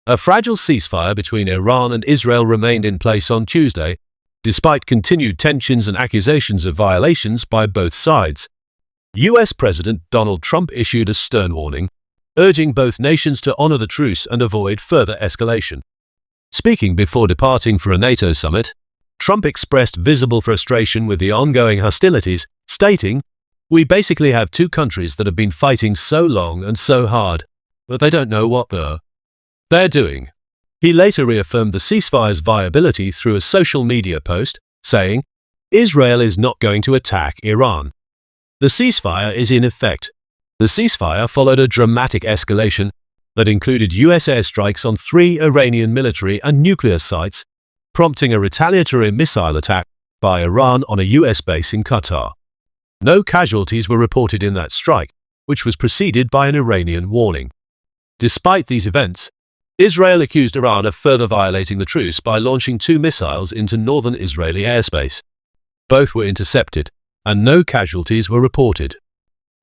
A fragile ceasefire between Iran and Israel remained in place on Tuesday, despite continued tensions and accusations of violations by both sides. US President Donald Trump issued a stern warning, urging both nations to honor the truce and avoid further escalation. Speaking before departing for a NATO summit, Trump expressed visible frustration with the ongoing hostilities, stating, "We basically have two countries that have been fighting so long and so hard, but they don't know what they're doing." He later reaffirmed the ceasefire's viability through a social media post, saying, "Israel is not going to attack Iran. The ceasefire is in effect." The ceasefire followed a dramatic escalation that included US airstrikes on 3 Iranian military and nuclear sites, prompting a retaliatory missile attack by Iran on a US base in Qatar. No casualties were reported in that strike, which was preceded by an Iranian warning. Despite these events, Israel accused Iran of further violating the truce by launching 2 missiles into northern Israeli airspace. Both were intercepted, and no casualties were reported.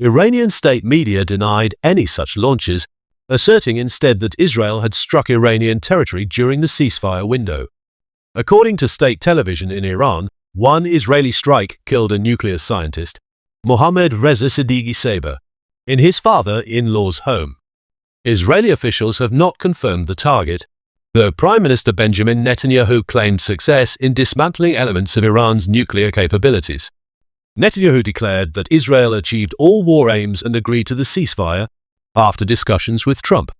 Iranian state media denied any such launches, asserting instead that Israel had struck Iranian territory during the ceasefire window. According to state television in Iran, one Israeli strike killed a nuclear scientist, Mohammad Reza Sadeghi Saber, in his father-in-law's home. Israeli officials have not confirmed the target, though Prime Minister Benjamin Netanyahu claimed success in dismantling elements of Iran's nuclear capabilities. Netanyahu declared that Israel achieved all war aims and agreed to the ceasefire after discussions with Trump.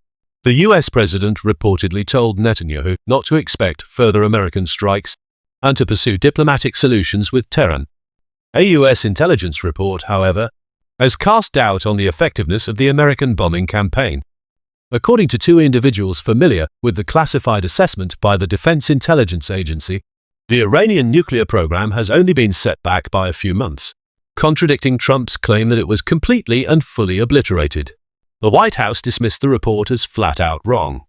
The US president reportedly told Netanyahu not to expect further American strikes and to pursue diplomatic solutions with Tehran. A US intelligence report, however, has cast doubt on the effectiveness of the American bombing campaign. According to 2 individuals familiar with the classified assessment by the Defense Intelligence Agency, the Iranian nuclear program has only been set back by a few months, contradicting Trump's claim that it was completely and fully obliterated. The White House dismissed the report as flat-out wrong.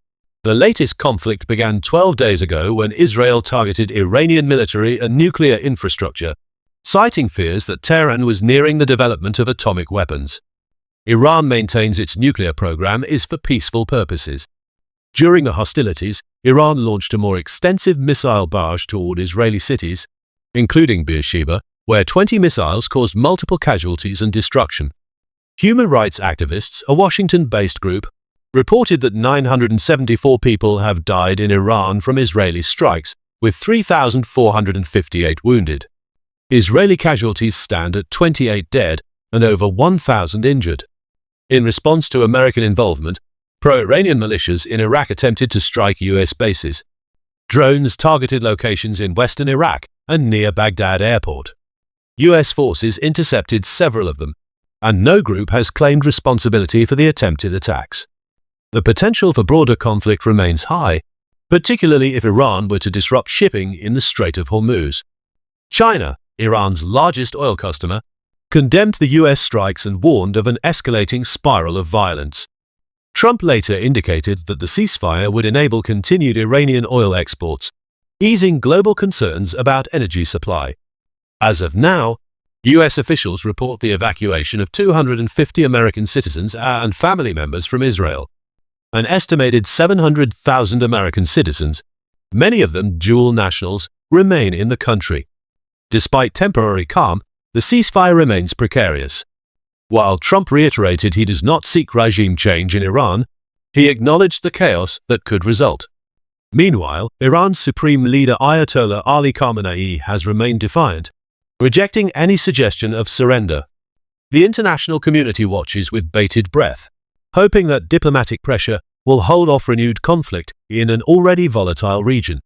The latest conflict began 12 days ago when Israel targeted Iranian military and nuclear infrastructure, citing fears that Tehran was nearing the development of atomic weapons. Iran maintains its nuclear program is for peaceful purposes. During the hostilities, Iran launched a more extensive missile barrage toward Israeli cities, including Beersheba, where 20 missiles caused multiple casualties and destruction. Human rights activists, a Washington-based group, reported that 974 people have died in Iran from Israeli strikes, with 3,458 wounded. Israeli casualties stand at 28 dead and over 1,000 injured. In response to American involvement, pro-Iranian militias in Iraq attempted to strike US bases. Drones targeted locations in western Iraq and near Baghdad airport. US forces intercepted several of them, and no group has claimed responsibility for the attempted attacks. The potential for broader conflict remains high, particularly if Iran were to disrupt shipping in the Strait of Hormuz. China, Iran's largest oil customer, condemned the US strikes and warned of an escalating spiral of violence. Trump later indicated that the ceasefire would enable continued Iranian oil exports, easing global concerns about energy supply. As of now, US officials report the evacuation of 250 American citizens and family members from Israel. An estimated 700,000 American citizens, many of them dual nationals, remain in the country. Despite temporary calm, the ceasefire remains precarious. While Trump reiterated he does not seek regime change in Iran, he acknowledged the chaos that could result. Meanwhile, Iran's supreme leader Ayatollah Ali Khamenei has remained defiant, rejecting any suggestion of surrender. The international community watches with bated breath, hoping that diplomatic pressure will hold off renewed conflict in an already volatile region.